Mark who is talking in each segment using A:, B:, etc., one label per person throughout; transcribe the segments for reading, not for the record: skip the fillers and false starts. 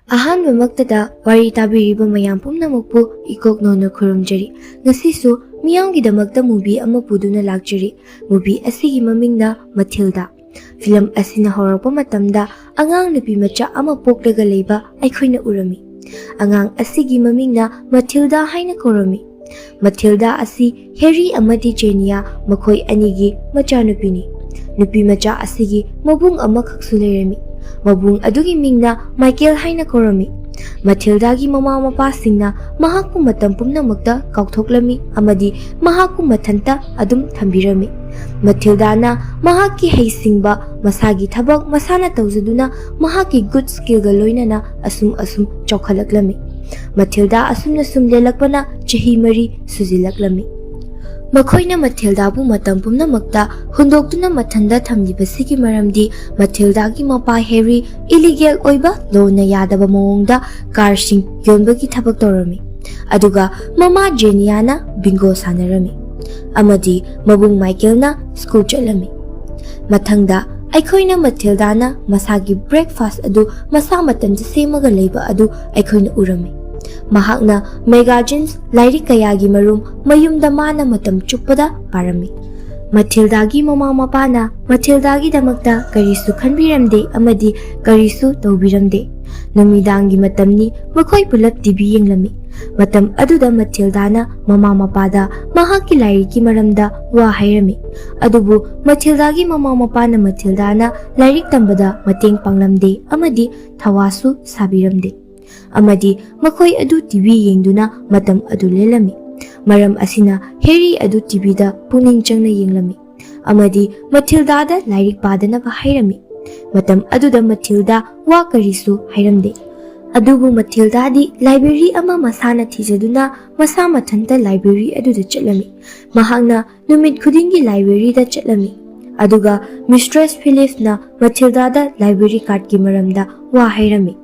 A: ꯑꯍꯥꯟꯕꯃꯛꯇꯗ ꯋꯥꯔꯤ ꯇꯥꯕꯤꯔꯤꯕ ꯃꯌꯥꯝ ꯄꯨꯝꯅꯃꯛꯄꯨ ꯏꯀꯣꯛꯅꯣꯅ ꯈꯨꯔꯨꯝꯖꯔꯤ. ꯉꯁꯤꯁꯨ ꯃꯤꯌꯥꯝꯒꯤꯗꯃꯛꯇ ꯃꯨꯚꯤ ꯑꯃ ꯄꯨꯗꯨꯅ ꯂꯥꯛꯆꯔꯤ. ꯃꯨꯚꯤ ꯑꯁꯤꯒꯤ ꯃꯃꯤꯡꯅ ꯃꯊꯤꯜꯗꯥ. ꯐꯤꯂꯝ ꯑꯁꯤꯅ ꯍꯧꯔꯛꯄ ꯃꯇꯝꯗ ꯑꯉꯥꯡ ꯅꯨꯄꯤ ꯃꯆꯥ ꯑꯃ ꯄꯣꯛꯂꯒ ꯂꯩꯕ ꯑꯩꯈꯣꯏꯅ ꯎꯔꯝꯃꯤ. ꯑꯉꯥꯡ ꯑꯁꯤꯒꯤ ꯃꯃꯤꯡꯅ ꯃꯊꯤꯜꯗꯥ ꯍꯥꯏꯅ ꯀꯧꯔꯝꯃꯤ. ꯃꯊꯤꯜꯗꯥ ꯑꯁꯤ ꯍꯦꯔꯤ ꯑꯃꯗꯤ ꯖꯦꯅꯤꯌꯥ ꯃꯈꯣꯏ ꯑꯅꯤꯒꯤ ꯃꯆꯥꯅꯨꯄꯤꯅꯤ. ꯅꯨꯄꯤ ꯃꯆꯥ ꯑꯁꯤꯒꯤ ꯃꯕꯨꯡ ꯑꯃꯈꯛꯁꯨ ꯂꯩꯔꯝꯃꯤ. ꯃꯕꯨꯡ ꯑꯗꯨꯒꯤ ꯃꯤꯡꯅ ꯃꯥꯏꯀꯦꯜ ꯍꯥꯏꯅ ꯀꯧꯔꯝꯃꯤ. ꯃꯊꯤꯜꯗꯥꯒꯤ ꯃꯃꯥ ꯃꯄꯥꯁꯤꯡꯅ ꯃꯍꯥꯛꯄꯨ ꯃꯇꯝ ꯄꯨꯝꯅꯃꯛꯇ ꯀꯥꯎꯊꯣꯛꯂꯝꯃꯤ ꯑꯃꯗꯤ ꯃꯍꯥꯛꯄꯨ ꯃꯊꯟꯇ ꯑꯗꯨꯝ ꯊꯝꯕꯤꯔꯝꯃꯤ. ꯃꯊꯤꯜꯗꯥꯅ ꯃꯍꯥꯛꯀꯤ ꯍꯩꯁꯤꯡꯕ, ꯃꯁꯥꯒꯤ ꯊꯕꯛ ꯃꯁꯥꯅ ꯇꯧꯖꯗꯨꯅ ꯃꯍꯥꯛꯀꯤ ꯒꯨꯗ ꯁ꯭ꯀꯤꯜꯒ ꯂꯣꯏꯅꯅ ꯑꯁꯨꯝ ꯆꯥꯎꯈꯠꯂꯛꯂꯝꯃꯤ. ꯃꯊꯤꯜꯗꯥ ꯑꯁꯨꯝꯅ ꯁꯨꯝ ꯂꯦꯜꯂꯛꯄꯅ ꯆꯍꯤ 4 ꯁꯨꯖꯤꯜꯂꯛꯂꯝꯃꯤ. ꯃꯈꯣꯏꯅ ꯃꯊꯤꯜꯗꯥꯕꯨ ꯃꯇꯝ ꯄꯨꯝꯅꯃꯛꯇ ꯍꯨꯟꯗꯣꯛꯇꯨꯅ ꯃꯊꯟꯗ ꯊꯝꯂꯤꯕꯁꯤꯒꯤ ꯃꯔꯝꯗꯤ ꯃꯊꯤꯜꯗꯥꯒꯤ ꯃꯄꯥ ꯍꯦꯔꯤ ꯏꯂꯤꯒꯦꯜ ꯑꯣꯏꯕ ꯂꯣꯅ ꯌꯥꯗꯕ ꯃꯑꯣꯡꯗ ꯀꯥꯔꯁꯤꯡ ꯌꯣꯟꯕꯒꯤ ꯊꯕꯛ ꯇꯧꯔꯝꯃꯤ. ꯑꯗꯨꯒ ꯃꯃꯥ ꯖꯦꯅꯤꯌꯥꯅ ꯕꯤꯡꯒꯣ ꯁꯥꯟꯅꯔꯝꯃꯤ. ꯑꯃꯗꯤ ꯃꯕꯨꯡ ꯃꯥꯏꯀꯦꯜꯅ ꯁ꯭ꯀꯨꯜ ꯆꯠꯂꯝꯃꯤ. ꯃꯊꯪꯗ ꯑꯩꯈꯣꯏꯅ ꯃꯊꯤꯜꯗꯥꯅ ꯃꯁꯥꯒꯤ ꯕ꯭ꯔꯦꯛꯐꯥꯁꯠ ꯑꯗꯨ ꯃꯁꯥ ꯃꯊꯟꯇ ꯁꯦꯝꯃꯒ ꯂꯩꯕ ꯑꯗꯨ ꯑꯩꯈꯣꯏꯅ ꯎꯔꯝꯃꯤ. ꯃꯍꯥꯛꯅ ꯃꯦꯒꯥꯖꯤꯟꯁ, ꯂꯥꯏꯔꯤꯛ ꯀꯌꯥꯒꯤ ꯃꯔꯨꯝ ꯃꯌꯨꯝꯗ ꯃꯥꯅ ꯃꯇꯝ ꯆꯨꯞꯄꯗ ꯄꯥꯔꯝꯃꯤ. ꯃꯊꯤꯜꯗꯥꯒꯤ ꯃꯃꯥ ꯃꯄꯥꯅ ꯃꯊꯤꯜꯗꯥꯒꯤꯗꯃꯛꯇ ꯀꯔꯤꯁꯨ ꯈꯟꯕꯤꯔꯝꯗꯦ ꯑꯃꯗꯤ ꯀꯔꯤꯁꯨ ꯇꯧꯕꯤꯔꯝꯗꯦ. ꯅꯨꯃꯤꯗꯥꯡꯒꯤ ꯃꯇꯝꯅꯤ. ꯃꯈꯣꯏ ꯄꯨꯂꯞ ꯇꯤꯚꯤ ꯌꯦꯡꯂꯝꯃꯤ. ꯃꯇꯝ ꯑꯗꯨꯗ ꯃꯊꯤꯜꯗꯥꯅ ꯃꯃꯥ ꯃꯄꯥꯗ ꯃꯍꯥꯛꯀꯤ ꯂꯥꯏꯔꯤꯛꯀꯤ ꯃꯔꯝꯗ ꯋꯥ ꯍꯥꯏꯔꯝꯃꯤ. ꯑꯗꯨꯕꯨ ꯃꯊꯤꯜꯗꯥꯒꯤ ꯃꯃꯥ ꯃꯄꯥꯅ ꯃꯊꯤꯜꯗꯥꯅ ꯂꯥꯏꯔꯤꯛ ꯇꯝꯕꯗ ꯃꯇꯦꯡ ꯄꯥꯡꯂꯝꯗꯦ ꯑꯃꯗꯤ ꯊꯋꯥꯁꯨ ꯁꯥꯕꯤꯔꯝꯗꯦ. ꯑꯃꯗꯤ ꯃꯈꯣꯏ ꯑꯗꯨ ꯇꯤꯚꯤ ꯌꯦꯡꯗꯨꯅ ꯃꯇꯝ ꯑꯗꯨ ꯂꯦꯜꯂꯝꯃꯤ. ꯃꯔꯝ ꯑꯁꯤꯅ ꯍꯦꯔꯤ ꯑꯗꯨ ꯇꯤꯚꯤꯗ ꯄꯨꯛꯅꯤꯡ ꯆꯪꯅ ꯌꯦꯡꯂꯝꯃꯤ ꯑꯃꯗꯤ ꯃꯊꯤꯜꯗꯥꯗ ꯂꯥꯏꯔꯤꯛ ꯄꯥꯗꯅꯕ ꯍꯥꯏꯔꯝꯃꯤ. ꯃꯇꯝ ꯑꯗꯨꯗ ꯃꯊꯤꯜꯗꯥ ꯋꯥ ꯀꯔꯤꯁꯨ ꯍꯥꯏꯔꯝꯗꯦ. ꯑꯗꯨꯕꯨ ꯃꯊꯤꯜꯗꯥꯗꯤ ꯂꯥꯏꯕ꯭ꯔꯦꯔꯤ ꯑꯃ ꯃꯁꯥꯅ ꯊꯤꯖꯗꯨꯅ ꯃꯁꯥ ꯃꯊꯟꯇ ꯂꯥꯏꯕ꯭ꯔꯦꯔꯤ ꯑꯗꯨꯗ ꯆꯠꯂꯝꯃꯤ. ꯃꯍꯥꯛꯅ ꯅꯨꯃꯤꯠ ꯈꯨꯗꯤꯡꯒꯤ ꯂꯥꯏꯕ꯭ꯔꯦꯔꯤꯗ ꯆꯠꯂꯝꯃꯤ. ꯑꯗꯨꯒ ꯃꯤꯁꯇ꯭ꯔꯦꯁ ꯐꯤꯂꯤꯞꯁꯅ ꯃꯊꯤꯜꯗꯥꯗ ꯂꯥꯏꯕ꯭ꯔꯦꯔꯤ ꯀꯥꯔꯗꯀꯤ ꯃꯔꯝꯗ ꯋꯥ ꯍꯥꯏꯔꯝꯃꯤ.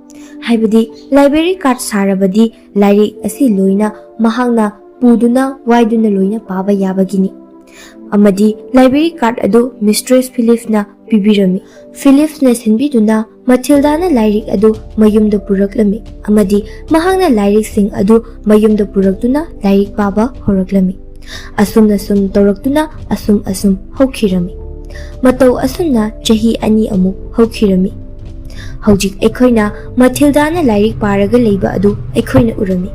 A: ꯍꯥꯏꯕꯗꯤ ꯂꯥꯏꯕ꯭ꯔꯦꯔꯤ ꯀꯥꯔꯗ ꯁꯥꯔꯕꯗꯤ ꯂꯥꯏꯔꯤꯛ ꯑꯁꯤ ꯂꯣꯏꯅ ꯃꯍꯥꯛꯅ ꯄꯨꯗꯨꯅ ꯋꯥꯏꯗꯨꯅ ꯂꯣꯏꯅ パꯌꯥꯕꯒꯤꯅꯤ. ꯑꯃꯗꯤ ꯂꯥꯏꯕ꯭ꯔꯦꯔꯤ ꯀꯥꯔꯗ ꯑꯗꯨ ꯃꯤꯁꯇ꯭ꯔꯦꯁ ꯐꯤꯂꯤꯞꯁꯅ ꯄꯤꯕꯤꯔꯝꯃꯤ. ꯐꯤꯂꯤꯞꯁꯅ ꯁꯤꯟꯕꯤꯗꯨꯅ ꯃꯊꯤꯜꯗꯥꯅ ꯂꯥꯏꯔꯤꯛ ꯑꯗꯨ ꯃꯌꯨꯝꯗ ꯄꯨꯔꯛꯂꯝꯃꯤ ꯑꯃꯗꯤ ꯃꯍꯥꯛꯅ ꯂꯥꯏꯔꯤꯛꯁꯤꯡ ꯑꯗꯨ ꯃꯌꯨꯝꯗ ꯄꯨꯔꯛꯇꯨꯅ ꯂꯥꯏꯔꯤꯛ ꯄꯥꯕ ꯍꯧꯔꯛꯂꯝꯃꯤ. ꯑꯁꯨꯝꯅ ꯁꯨꯝ ꯇꯧꯔꯛꯇꯨꯅ ꯑꯁꯨꯝ ꯍꯧꯈꯤꯔꯝꯃꯤ. ꯃꯇꯧ ꯑꯁꯨꯝꯅ ꯆꯍꯤ 2 ꯑꯃꯨꯛ ꯍꯧꯈꯤꯔꯝꯃꯤ. ꯍꯧꯖꯤꯛ ꯑꯩꯈꯣꯏꯅ ꯃꯊꯤꯜꯗꯥꯅ ꯂꯥꯏꯔꯤꯛ ꯄꯥꯔꯒ ꯂꯩꯕ ꯑꯗꯨ ꯑꯩꯈꯣꯏꯅ ꯎꯔꯝꯃꯤ.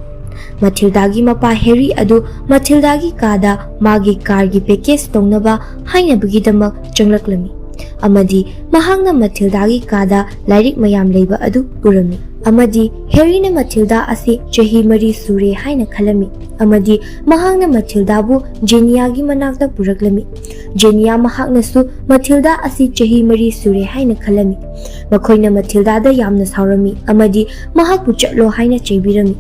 A: ꯃꯊꯤꯜꯗꯥꯒꯤ ꯃꯄꯥ ꯍꯦꯔꯤ ꯑꯗꯨ ꯃꯊꯤꯜꯗꯥꯒꯤ ꯀꯥꯗ ꯃꯥꯒꯤ ꯀꯥꯔꯒꯤ ꯄꯦꯀꯦꯖ ꯇꯧꯅꯕ ꯍꯥꯏꯅꯕꯒꯤꯗꯃꯛ ꯆꯪꯂꯛꯂꯝꯃꯤ. ꯑꯃꯗꯤ ꯃꯍꯥꯛꯅ ꯃꯊꯤꯜꯗꯥꯒꯤ ꯀꯥꯗ ꯂꯥꯏꯔꯤꯛ ꯃꯌꯥꯝ ꯂꯩꯕ ꯑꯗꯨ ꯎꯔꯝꯃꯤ. ꯑꯃꯗꯤ ꯍꯦꯔꯤꯅ ꯃꯊꯤꯜꯗꯥ ꯑꯁꯤ ꯆꯍꯤ 4 ꯁꯨꯔꯦ ꯍꯥꯏꯅ ꯈꯜꯂꯝꯃꯤ. ꯑꯃꯗꯤ ꯃꯍꯥꯛꯅ ꯃꯊꯤꯜꯗꯥꯕꯨ ꯖꯦꯅꯤꯌꯥꯒꯤ ꯃꯅꯥꯛꯇ ꯄꯨꯔꯛꯂꯝꯃꯤ. ꯖꯦꯅꯤꯌꯥ ꯃꯍꯥꯛꯅꯁꯨ ꯃꯊꯤꯜꯗꯥ ꯑꯁꯤ ꯆꯍꯤ 4 ꯁꯨꯔꯦ ꯍꯥꯏꯅ ꯈꯜꯂꯝꯃꯤ. ꯃꯈꯣꯏꯅ ꯃꯊꯤꯜꯗꯥꯗ ꯌꯥꯝꯅ ꯁꯥꯎꯔꯝꯃꯤ ꯑꯃꯗꯤ ꯃꯍꯥꯛꯄꯨ ꯆꯠꯂꯣ ꯍꯥꯏꯅ ꯆꯩꯕꯤꯔꯝꯃꯤ.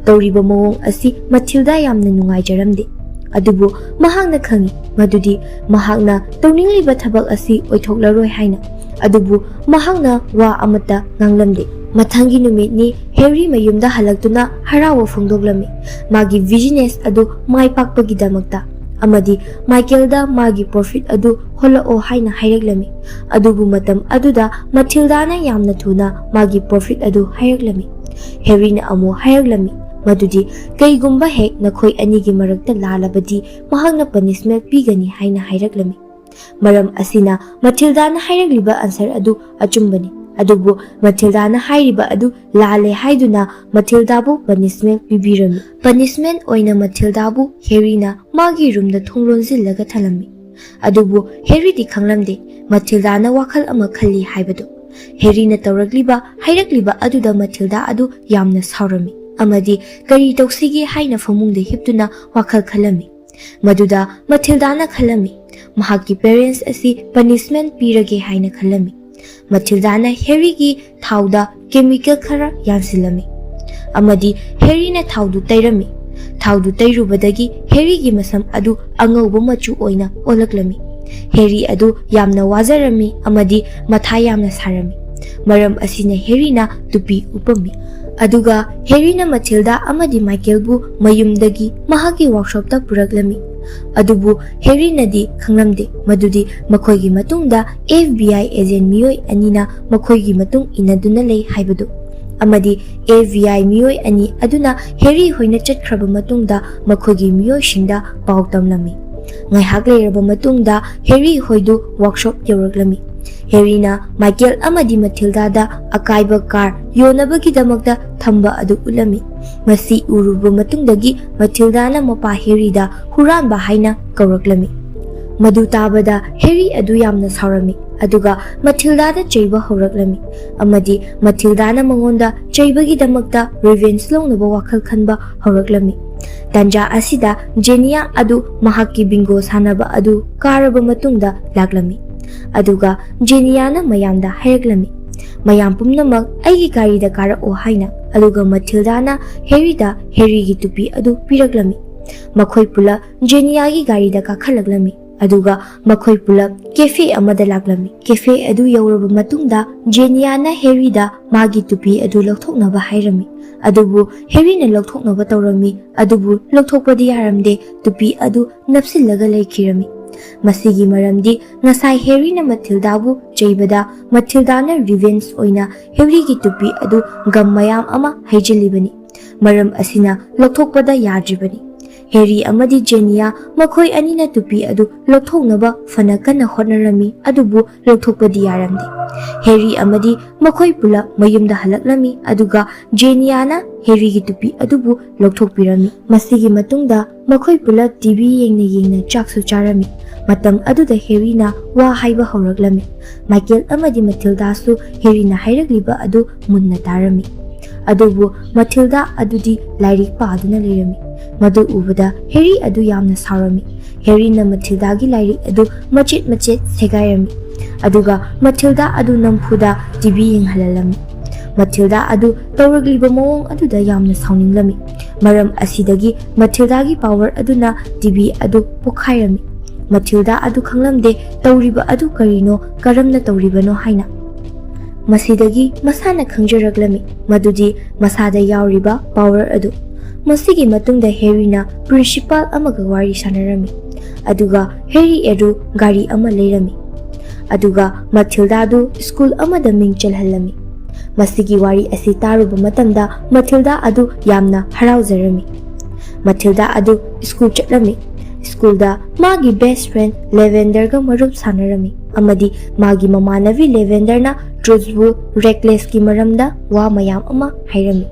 A: ꯇꯧꯔꯤꯕ ꯃꯑꯣꯡ ꯑꯁꯤ ꯃꯊꯤꯜꯗꯥ ꯌꯥꯝꯅ ꯅꯨꯡꯉꯥꯏꯖꯔꯝꯗꯦ. ꯑꯗꯨꯕꯨ ꯃꯍꯥꯛꯅ ꯈꯪꯏ ꯃꯗꯨꯗꯤ ꯃꯍꯥꯛꯅ ꯇꯧꯅꯤꯡꯂꯤꯕ ꯊꯕꯛ ꯑꯁꯤ ꯑꯣꯏꯊꯣꯛꯂꯔꯣꯏ ꯍꯥꯏꯅ. ꯑꯗꯨꯕꯨ ꯃꯍꯥꯛꯅ ꯋꯥ ꯑꯃꯠꯇ ꯉꯥꯡꯂꯝꯗꯦ. ꯃꯊꯪꯒꯤ ꯅꯨꯃꯤꯠꯅꯤ. ꯍꯦꯔꯤ ꯃꯌꯨꯝꯗ ꯍꯜꯂꯛꯇꯨꯅ ꯍꯔꯥꯎꯕ ꯐꯣꯡꯗꯣꯛꯂꯝꯃꯤ ꯃꯥꯒꯤ ꯕꯤꯖꯤꯅꯦꯁ ꯑꯗꯨ ꯃꯥꯏ ꯄꯥꯛꯄꯒꯤꯗꯃꯛꯇ. ꯑꯃꯗꯤ ꯃꯥꯏꯀꯦꯜꯗ ꯃꯥꯒꯤ ꯄ꯭ꯔꯣꯐꯤꯠ ꯑꯗꯨ ꯍꯣꯜꯂꯛꯑꯣ ꯍꯥꯏꯅ ꯍꯥꯏꯔꯛꯂꯝꯃꯤ. ꯑꯗꯨꯕꯨ ꯃꯇꯝ ꯑꯗꯨꯗ ꯃꯊꯤꯜꯗꯥꯅ ꯌꯥꯝꯅ ꯊꯨꯅ ꯃꯥꯒꯤ ꯄ꯭ꯔꯣꯐꯤꯠ ꯑꯗꯨ ꯍꯥꯏꯔꯛꯂꯝꯃꯤ. ꯍꯦꯔꯤꯅ ꯑꯃꯨꯛ ꯍꯥꯏꯔꯛꯂꯝꯃꯤ ꯃꯗꯨꯗꯤ ꯀꯩꯒꯨꯝꯕ ꯍꯦꯛ ꯅꯈꯣꯏ ꯑꯅꯤꯒꯤ ꯃꯔꯛꯇ ꯂꯥꯜꯂꯕꯗꯤ ꯃꯍꯥꯛꯅ ꯄꯅꯤꯁꯃꯦꯟꯠ ꯄꯤꯒꯅꯤ ꯍꯥꯏꯅ ꯍꯥꯏꯔꯛꯂꯝꯃꯤ. ꯃꯔꯝ ꯑꯁꯤꯅ ꯃꯊꯤꯜꯗꯥꯅ ꯍꯥꯏꯔꯛꯂꯤꯕ ꯑꯟꯁꯔ ꯑꯗꯨ ꯑꯆꯨꯝꯕꯅꯤ. ꯑꯗꯨꯕꯨ ꯃꯊꯤꯜꯗꯥꯅ ꯍꯥꯏꯔꯤꯕ ꯑꯗꯨ ꯂꯥꯜꯂꯦ ꯍꯥꯏꯗꯨꯅ ꯃꯊꯤꯜꯗꯥꯕꯨ ꯄꯅꯤꯁꯃꯦꯟꯠ ꯄꯤꯕꯤꯔꯝꯃꯤ. ꯄꯅꯤꯁꯃꯦꯟꯠ ꯑꯣꯏꯅ ꯃꯊꯤꯜꯗꯥꯕꯨ ꯍꯦꯔꯤꯅ ꯃꯥꯒꯤ ꯔꯨꯝꯗ ꯊꯣꯡ ꯂꯣꯟꯁꯤꯜꯂꯒ ꯊꯅꯝꯃꯤ. ꯑꯗꯨꯕꯨ ꯍꯦꯔꯤꯗꯤ ꯈꯪꯂꯝꯗꯦ ꯃꯊꯤꯜꯗꯥꯅ ꯋꯥꯈꯜ ꯑꯃ ꯈꯜꯂꯤ ꯍꯥꯏꯕꯗꯨ. ꯍꯦꯔꯤꯅ ꯍꯥꯏꯔꯛꯂꯤꯕ ꯑꯗꯨꯗ ꯃꯊꯤꯜꯗꯥ ꯑꯗꯨ ꯌꯥꯝꯅ ꯁꯥꯎꯔꯝꯃꯤ ꯑꯃꯗꯤ ꯀꯔꯤ ꯇꯧꯁꯤꯒꯦ ꯍꯥꯏꯅ ꯐꯃꯨꯡꯗ ꯍꯤꯞꯇꯨꯅ ꯋꯥꯈꯜ ꯈꯜꯂꯝꯃꯤ. ꯃꯗꯨꯗ ꯃꯊꯤꯜꯗꯥꯅ ꯈꯜꯂꯝꯃꯤ ꯃꯍꯥꯛꯀꯤ ꯄꯦꯔꯦꯟꯠꯁ ꯑꯁꯤ ꯄꯅꯤꯁꯃꯦꯟꯠ ꯄꯤꯔꯒꯦ ꯍꯥꯏꯅ ꯈꯜꯂꯝꯃꯤ. ꯃꯊꯤꯜꯗꯥꯅ ꯍꯦꯔꯤꯒꯤ ꯊꯥꯎꯗ ꯀꯦꯃꯤꯀꯦꯜ ꯈꯔ ꯌꯥꯟꯁꯤꯜꯂꯝꯃꯤ ꯑꯃꯗꯤ ꯍꯦꯔꯤꯅ ꯊꯥꯎꯗꯨ ꯇꯩꯔꯝꯃꯤ. ꯊꯥꯎꯗꯨ ꯇꯩꯔꯨꯕꯗꯒꯤ ꯍꯦꯔꯤꯒꯤ ꯃꯁꯝ ꯑꯗꯨ ꯑꯉꯧꯕ ꯃꯆꯨ ꯑꯣꯏꯅ ꯑꯣꯜꯂꯛꯂꯝꯃꯤ. ꯍꯦꯔꯤ ꯑꯗු ꯌꯥꯝꯅ ꯋꯥꯖꯔꯝꯃꯤ ꯑꯃꯗꯤ ꯃꯊꯥ ꯌꯥꯝꯅ ꯁꯥꯔꯝꯃꯤ. ꯃꯔꯝ ꯑꯁꯤꯅ ꯍꯦꯔꯤꯅ ꯇꯨꯄꯤ ꯎꯞꯄꯝꯃꯤ. ꯑꯗꯨꯒ ꯍꯦꯔꯤꯅ ꯃꯊꯤꯜꯗꯥ ꯑꯃꯗꯤ ꯃꯥꯏꯀꯦꯜꯕꯨ ꯃꯌꯨꯝꯗꯒꯤ ꯃꯍꯥꯛꯀꯤ ꯋꯥꯔꯛꯁꯣꯞꯇ ꯄꯨꯔꯛꯂꯝꯃꯤ. ꯑꯗꯨꯕꯨ ꯍꯦꯔꯤꯅꯗꯤ ꯈꯪꯂꯝꯗꯦ ꯃꯗꯨꯗꯤ ꯃꯈꯣꯏꯒꯤ ꯃꯇꯨꯡꯗ FBI ꯑꯦꯖꯦꯟꯠ ꯃꯤꯑꯣꯏ 2ꯅ ꯃꯈꯣꯏꯒꯤ ꯃꯇꯨꯡ ꯏꯟꯅꯗꯨꯅ ꯂꯩ ꯍꯥꯏꯕꯗꯨ. amadi AVI miyoi ani aduna Harry hoina chatkraba matungda makhogi miyoi shingda pau tamlami. Ngaihak leiraba matungda Harry hoidu workshop yawraklami. Harry na Michael amadi Matilda da akaiba car yonabagi damakta thamba adu ulami. Masi uruba matungdagi Matilda na mapa Harry da huranba haina kawraklami. Madu tabada Harry adu yamna saurami. Aduga Matilda da chaiba horaklami. Amadi Matilda na mangonda chaibagi damakta revenge longnaba wakhal khanba horaklami. Tanja asida Jenia adu mahaki bingo sanaba adu karaba matungda laklami. Aduga Jenia na mayamda hairaklami. Mayam pumnamak aigi gari da kara o haina. Aduga Matilda na Harry da Harry gi tupi adu piraklami. Makhoi pula Jenia gi gari da kakhalaklami. Aduga makhoi pulap cafe amada laklami. Cafe adu yawraba matungda Jenia na Harry da magi tupi adu lokthoknaba hairami. Adubu Harry na lokthoknaba tawrami. Adubu lokthokpadi yaramde tupi adu napsillaga laikhirami. Masigi maramdi ngasai Harry na Matilda bu chaibada Matilda na revenge oina Harry gi tupi adu gam mayam ama haijilibani. Maram asina lokthokpada yadribani. Harry amadi Jenia makhoi anina tupi adu lokthoknaba fana kana hotnarami adubu lokthokpadi yaramdi. Harry amadi makhoi pula mayumda halaklami aduga Jenia na Harry gi tupi adubu lokthokpirami. Masigi matungda makhoi pula TV yengna chaksu charami. Matam aduda Harry na wa haiba horaklami. Michael amadi Matilda su Harry na hairakliba adu munna tarami. Adubu Matilda adudi lairik paaduna leirami. Madu ubada Harry adu yamna saurami. Harry na Matilda gi lairik adu machet segairami. Aduga Matilda adu nampuda TV yenghalalami. Matilda adu tawragliba mawong aduda yamna sauninglam. Maram asidagi Matilda gi power aduna TV adu pokhairami. Matilda adu khanglamde tawriba adu karino karamna tawribano haina. Masidagi masana khangjaraklami. Madudi masada yauriba power adu. Masigi matungda Harry na principal amaga wari sanarami. Aduga Harry edu gari ama leirami. Aduga Matilda adu school amada ming chalhalami. Masigi wari asi taruba matamda Matilda adu yamna harauzarami. Matilda adu school chatlami. School da magi best friend Lavender ga marup sanarami. Amadi magi mamanavi Lavender na truthful reckless ki maramda wa mayam ama hairami.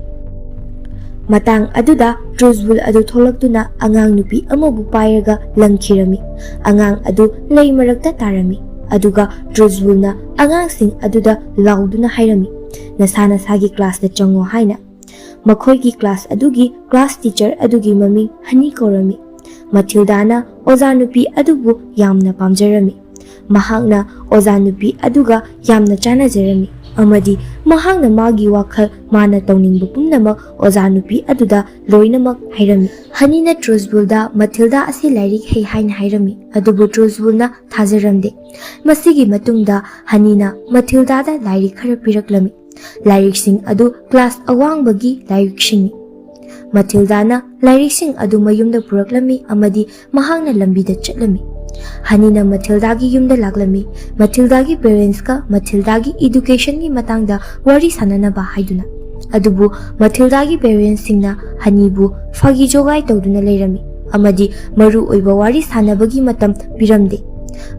A: Matang aduda truthful adu tholakduna angang nupi amabu pairaga langkhirami. Angang adu lei marakta tarami. Aduga truthful na angang sing aduda lauduna hairami. Nasana sagi class da chango haina. Makhoi ki class adugi class teacher adugi mami hani korami. Matilda na oza nupi adubu yamna pamjarami. Mahakna oza nupi aduga yamna chanajarami. Amadi mahakna magi wakhal mana tawningba pumnamak oza nupi aduda loinamak hairami. Hani na truthful da Matilda asi lairik hei haina hairami. Adubu truthful na thajaramde. Masigi matungda Hani na Matilda da lairik khara piraklami. Lairik sing adu class awangbagi lairik singi. Matilda na lairik sing adu mayumda puraklami amadi mahakna lambida chatlami. Hani na Matilda gi yumda laklami. Matilda gi parents ka Matilda gi education gi matangda wari sananaba haiduna. Adubu Matilda gi parents singna Hani bu fagi jogai tawduna leirami. Amadi maru oiba wari sanabagi matam piramde.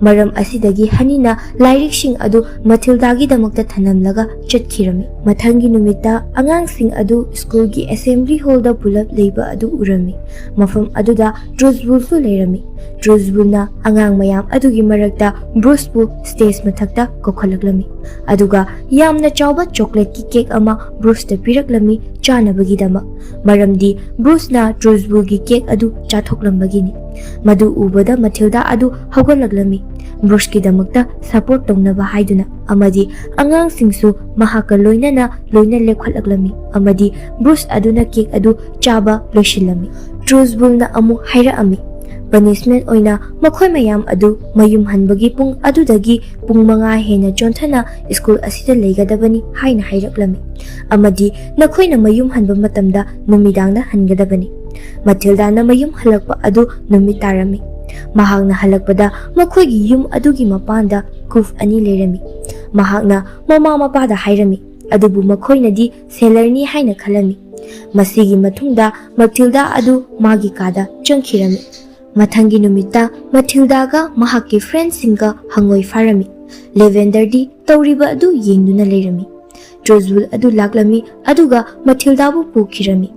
A: Maram asidagi Hani na lairik sing adu Matilda gi damakta thanamlaga chatkhirami. Mathangi numita angang sing adu school gi assembly hall da pulap leiba adu urami. Mafam aduda truthful su leirami. Truthful na angang mayam adugi marakta Bruce bu stage mathakta kokhalaklami. Aduga yamna chawba chocolate ki cake ama Bruce da piraklami chanabagi dama. Maramdi Bruce na truthful gi cake adu chathoklambagini. Madu ubada Matilda adu hawgalaklami. Bruce ki damakta support tongnaba haiduna. Amadi angang singsu mahaka loina lekhwalaklami. Amadi Bruce aduna cake adu chaba loshilami. Truthful na amu haira ami. Punishment oina makhoi mayam adu mayum hanbagi pung adudagi pung manga hena jonthana school asida leigadabani haina hairaklami. Amadi nakhoi na mayum hanba matamda numidangda hangadabani. Matilda na mayum halakpa adu numitarami. Mahakna halakpada makhoigi yum adugi mapanda kuf ani leirami. Mahakna mama mapada hairami. ꯑꯗꯨꯕꯨ ꯃꯈꯣꯏꯅꯗꯤ ꯁꯦꯂꯔꯅꯤ ꯍꯥꯏꯅ ꯈꯜꯂꯝꯃꯤ꯫ ꯃꯁꯤꯒꯤ ꯃꯇꯨꯡꯗ ꯃꯥꯇꯤꯜꯗꯥ ꯑꯗꯨ ꯃꯥꯒꯤ ꯀꯥꯗ ꯆꯪꯈꯤꯔꯝꯃꯤ꯫ ꯃꯊꯪꯒꯤ ꯅꯨꯃꯤꯠꯇ ꯃꯥꯇꯤꯜꯗꯥꯒ ꯃꯍꯥꯛꯀꯤ ꯐ꯭ꯔꯦꯟꯗꯁꯤꯡꯒ ꯍꯪꯉꯣꯏ ꯐꯥꯔꯝꯃꯤ꯫ ꯂꯦꯚꯦꯟꯗꯔꯗꯤ ꯇꯧꯔꯤꯕ ꯑꯗꯨ ꯌꯦꯡꯗꯨꯅ ꯂꯩꯔꯝꯃꯤ꯫ ꯇ꯭ꯔꯨꯖꯕꯨꯜ ꯑꯗꯨ ꯂꯥꯛꯂꯝꯃꯤ ꯑꯗꯨꯒ ꯃꯥꯇꯤꯜꯗꯥꯕꯨ ꯄꯨꯈꯤꯔꯝꯃꯤ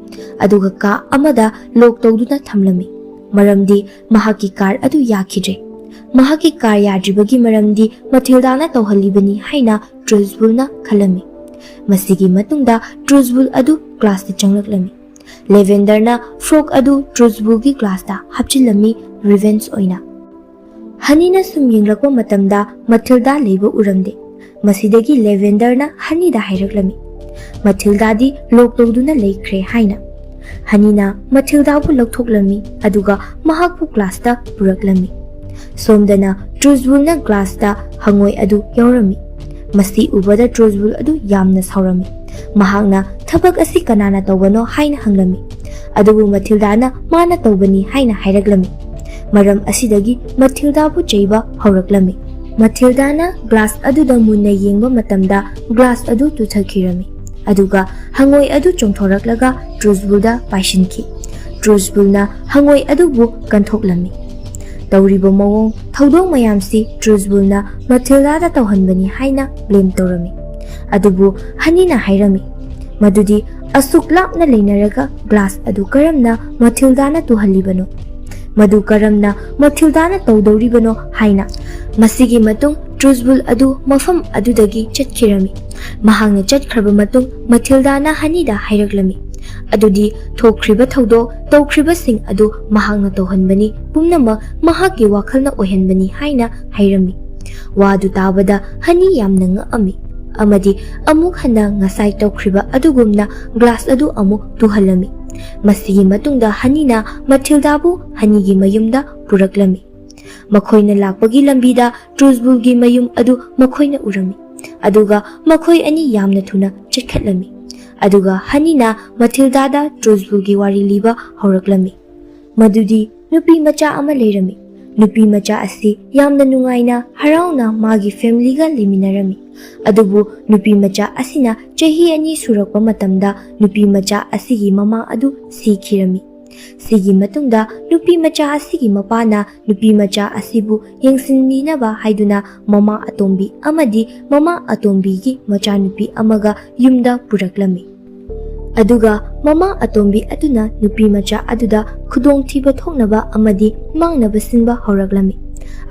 A: ꯑꯗꯨꯒ ꯀꯥ ꯑꯃꯗ ꯂꯣꯛ ꯇꯧꯗꯨꯅ ꯊꯝꯂꯝꯃꯤ, ꯃꯔꯝꯗꯤ ꯃꯍꯥꯛꯀꯤ ꯀꯥꯔ ꯑꯗꯨ ꯌꯥꯈꯤꯗ꯭ꯔꯦ꯫ ꯃꯍꯥꯛꯀꯤ ꯀꯥꯔ ꯌꯥꯗ꯭ꯔꯤꯕꯒꯤ ꯃꯔꯝꯗꯤ ꯃꯥꯇꯤꯜꯗꯥꯅ ꯇꯧꯍꯜꯂꯤꯕꯅꯤ ꯍꯥꯏꯅ ꯇ꯭ꯔꯨꯖꯕꯨꯜꯅ ꯈꯜꯂꯝꯃꯤ꯫ ꯃꯁꯤꯒꯤ ꯃꯇꯨꯡꯗ ꯇ꯭ꯔꯨꯖꯕꯨꯜ ꯑꯗꯨ ꯀ꯭ꯂꯥꯁꯇ ꯆꯪꯂꯛꯂꯝꯃꯤ꯫ ꯂꯦꯚꯦꯟꯗꯔꯅ ꯐ꯭ꯔꯣꯛ ꯑꯗꯨ ꯇ꯭ꯔꯨꯖꯕꯨꯜꯒꯤ ꯀ꯭ꯂꯥꯁꯇ ꯍꯥꯞꯆꯤꯜꯂꯝꯃꯤ ꯔꯤꯚꯦꯟꯖ ꯑꯣꯏꯅ꯫ ꯍꯅꯤꯅ ꯁꯨꯝ ꯌꯦꯡꯂꯛꯄ ꯃꯇꯝꯗ ꯃꯥꯇꯤꯜꯗꯥ ꯂꯩꯕ ꯎꯔꯝꯗꯦ꯫ ꯃꯁꯤꯗꯒꯤ ꯂꯦꯚꯦꯟꯗꯔꯅ ꯍꯅꯤꯗ ꯍꯥꯏꯔꯛꯂꯝꯃꯤ ꯃꯥꯇꯤꯜꯗꯥꯗꯤ ꯂꯣꯛ ꯇꯧꯗꯨꯅ ꯂꯩꯈ꯭ꯔꯦ ꯍꯥꯏꯅ꯫ ꯍꯅꯤꯅ ꯃꯥꯇꯤꯜꯗꯥꯕꯨ ꯂꯧꯊꯣꯛꯂꯝꯃꯤ ꯑꯗꯨꯒ ꯃꯍꯥꯛꯄꯨ ꯀ꯭ꯂꯥꯁꯇ ꯄꯨꯔꯛꯂꯝꯃꯤ꯫ ꯁꯣꯝꯗꯅ ꯇ꯭ꯔꯨꯖꯕꯨꯜꯅ ꯀ꯭ꯂꯥꯁꯇ ꯍꯪꯉꯣꯏ ꯑꯗꯨ ꯌꯥꯎꯔꯝꯃꯤ꯫ ꯃꯁꯤ ꯎꯕꯗ ꯇ꯭ꯔꯨꯖꯕꯨꯜ ꯑꯗꯨ ꯌꯥꯝꯅ ꯁꯥꯎꯔꯝꯃꯤ꯫ ꯃꯍꯥꯛꯅ ꯊꯕꯛ ꯑꯁꯤ ꯀꯅꯥꯅ ꯇꯧꯕꯅꯣ ꯍꯥꯏꯅ ꯍꯪꯂꯝꯃꯤ, ꯑꯗꯨꯕꯨ ꯃꯥꯇꯤꯜꯗꯥꯅ ꯃꯥꯅ ꯇꯧꯕꯅꯤ ꯍꯥꯏꯅ ꯍꯥꯏꯔꯛꯂꯝꯃꯤ꯫ ꯃꯔꯝ ꯑꯁꯤꯗꯒꯤ ꯃꯥꯇꯤꯜꯗꯥꯕꯨ ꯆꯩꯕ ꯍꯧꯔꯛꯂꯝꯃꯤ꯫ ꯃꯥꯇꯤꯜꯗꯥꯅ ꯒ꯭ꯂꯥꯁ ꯑꯗꯨꯗ ꯃꯨꯟꯅ ꯌꯦꯡꯕ ꯃꯇꯝꯗ ꯒ꯭ꯂꯥꯁ ꯑꯗꯨ ꯇꯨꯊꯈꯤꯔꯝꯃꯤ ꯑꯗꯨꯒ ꯍꯪꯉꯣꯏ ꯑꯗꯨ ꯆꯣꯡꯊꯣꯔꯛꯂꯒ ꯇ꯭ꯔꯨꯖꯕꯨꯜꯗ ꯄꯥꯏꯁꯤꯟꯈꯤ꯫ ꯇ꯭ꯔꯨꯖꯕꯨꯜꯅ ꯍꯪꯉꯣꯏ ꯑꯗꯨꯕꯨ ꯀꯟꯊꯣꯛꯂꯝꯃꯤ꯫ ꯇꯧꯔꯤꯕ ꯃꯑꯣꯡ ꯊꯧꯗꯣꯛ ꯃꯌꯥꯝꯁꯤ ꯇ꯭ꯔꯨꯖꯕꯨꯜꯅ ꯃꯥꯇꯤꯜꯗꯥꯗ ꯇꯧꯍꯟꯕꯅꯤ ꯍꯥꯏꯅ ꯕ꯭ꯂꯦꯝ ꯇꯧꯔꯝꯃꯤ꯫ ꯑꯗꯨꯕꯨ ꯍꯅꯤꯅ ꯍꯥꯏꯔꯝꯃꯤ ꯃꯗꯨꯗꯤ ꯑꯁꯨꯛ ꯂꯥꯞꯅ ꯂꯩꯅꯔꯒ ꯒ꯭ꯂꯥꯁ ꯑꯗꯨ ꯀꯔꯝꯅ ꯃꯥꯇꯤꯜꯗꯥꯅ ꯇꯨꯍꯜꯂꯤꯕꯅꯣ, ꯃꯗꯨ ꯀꯔꯝꯅ ꯃꯥꯇꯤꯜꯗꯥꯅ ꯇꯧꯗꯧꯔꯤꯕꯅꯣ ꯍꯥꯏꯅ꯫ ꯃꯁꯤꯒꯤ ꯃꯇꯨꯡ ꯇ꯭ꯔꯨꯖꯕꯨꯜ ꯑꯗꯨ ꯃꯐꯝ ꯑꯗꯨꯗꯒꯤ ꯆꯠꯈꯤꯔꯝꯃꯤ꯫ ꯃꯍꯥꯛꯅ ꯆꯠꯈ꯭ꯔꯕ ꯃꯇꯨꯡ ꯃꯥꯇꯤꯜꯗꯥꯅ ꯍꯅꯤꯗ ꯍꯥꯏꯔꯛꯂꯝꯃꯤ ꯑꯗꯨꯗꯤ ꯊꯣꯛꯈ꯭ꯔꯤꯕ ꯊꯧꯗꯣꯛ ꯇꯧꯈ꯭ꯔꯤꯕꯁꯤꯡ ꯑꯗꯨ ꯃꯍꯥꯛꯅ ꯇꯧꯍꯟꯕꯅꯤ, ꯄꯨꯝꯅꯃꯛ ꯃꯍꯥꯛꯀꯤ ꯋꯥꯈꯜꯅ ꯑꯣꯏꯍꯟꯕꯅꯤ ꯍꯥꯏꯅ ꯍꯥꯏꯔꯝꯃꯤ꯫ ꯋꯥꯗꯨ ꯇꯥꯕꯗ ꯍꯅꯤ ꯌꯥꯝꯅ ꯉꯛꯑꯝꯃꯤ ꯑꯃꯗꯤ ꯑꯃꯨꯛ ꯍꯟꯅ ꯉꯁꯥꯏ ꯇꯧꯈ꯭ꯔꯤꯕ ꯑꯗꯨꯒꯨꯝꯅ ꯒ꯭ꯂꯥꯁ ꯑꯗꯨ ꯑꯃꯨꯛ ꯇꯨꯍꯜꯂꯝꯃꯤ꯫ ꯃꯁꯤꯒꯤ ꯃꯇꯨꯡꯗ ꯍꯅꯤꯅ ꯃꯥꯇꯤꯜꯗꯥꯕꯨ ꯍꯅꯤꯒꯤ ꯃꯌꯨꯝꯗ ꯄꯨꯔꯛꯂꯝꯃꯤ꯫ ꯃꯈꯣꯏꯅ ꯂꯥꯛꯄꯒꯤ ꯂꯝꯕꯤꯗ ꯇ꯭ꯔꯨꯖꯕꯨꯜꯒꯤ ꯃꯌꯨꯝ ꯑꯗꯨ ꯃꯈꯣꯏꯅ ꯎꯔꯝꯃꯤ ꯑꯗꯨꯒ ꯃꯈꯣꯏ ꯑꯅꯤ ꯌꯥꯝꯅ ꯊꯨꯅ ꯆꯠꯈꯠꯂꯝꯃꯤ꯫ ꯑꯗꯨꯒ ꯍꯅꯤꯅ ꯃꯥꯇꯤꯜꯗꯥꯗ ꯇ꯭ꯔꯨꯖꯕꯨꯜꯒꯤ ꯋꯥꯔꯤ ꯂꯤꯕ ꯍꯧꯔꯛꯂꯝꯃꯤ ꯃꯗꯨꯗꯤ ꯅꯨꯄꯤ ꯃꯆꯥ ꯑꯃ ꯂꯩꯔꯝꯃꯤ꯫ ꯅꯨꯄꯤ ꯃꯆꯥ ꯑꯁꯤ ꯌꯥꯝꯅ ꯅꯨꯡꯉꯥꯏꯅ ꯍꯔꯥꯎꯅ ꯃꯥꯒꯤ ꯐꯦꯃꯤꯂꯤꯒ ꯂꯩꯃꯤꯟꯅꯔꯝꯃꯤ꯫ ꯑꯗꯨꯕꯨ ꯅꯨꯄꯤ ꯃꯆꯥ ꯑꯁꯤꯅ ꯆꯍꯤ 2 ꯁꯨꯔꯛꯄ ꯃꯇꯝꯗ ꯅꯨꯄꯤ ꯃꯆꯥ ꯑꯁꯤꯒꯤ ꯃꯃꯥ ꯑꯗꯨ ꯁꯤꯈꯤꯔꯝꯃꯤ꯫ ꯁꯤꯒꯤ ꯃꯇꯨꯡꯗ ꯅꯨꯄꯤ ꯃꯆꯥ ꯑꯁꯤꯒꯤ ꯃꯄꯥꯅ ꯅꯨꯄꯤ ꯃꯆꯥ ꯑꯁꯤꯕꯨ ꯌꯦꯡꯁꯤꯟꯕꯤꯅꯕ ꯍꯥꯏꯗꯨꯅ ꯃꯃꯥ ꯑꯇꯣꯝꯕꯤ ꯑꯃꯗꯤ ꯃꯃꯥ ꯑꯇꯣꯝꯕꯤꯒꯤ ꯃꯆꯥꯅꯨꯄꯤ ꯑꯃꯒ ꯌꯨꯝꯗ ꯄꯨꯔꯛꯂꯝꯃꯤ꯫ ꯑꯗꯨꯒ ꯃꯃꯥ ꯑꯇꯣꯝꯕꯤ ꯑꯗꯨꯅ ꯅꯨꯄꯤ ꯃꯆꯥ ꯑꯗꯨꯗ ꯈꯨꯗꯣꯡꯊꯤꯕ ꯊꯣꯛꯅꯕ ꯑꯃꯗꯤ ꯃꯥꯡꯅꯕ ꯁꯤꯟꯕ ꯍꯧꯔꯛꯂꯝꯃꯤ꯫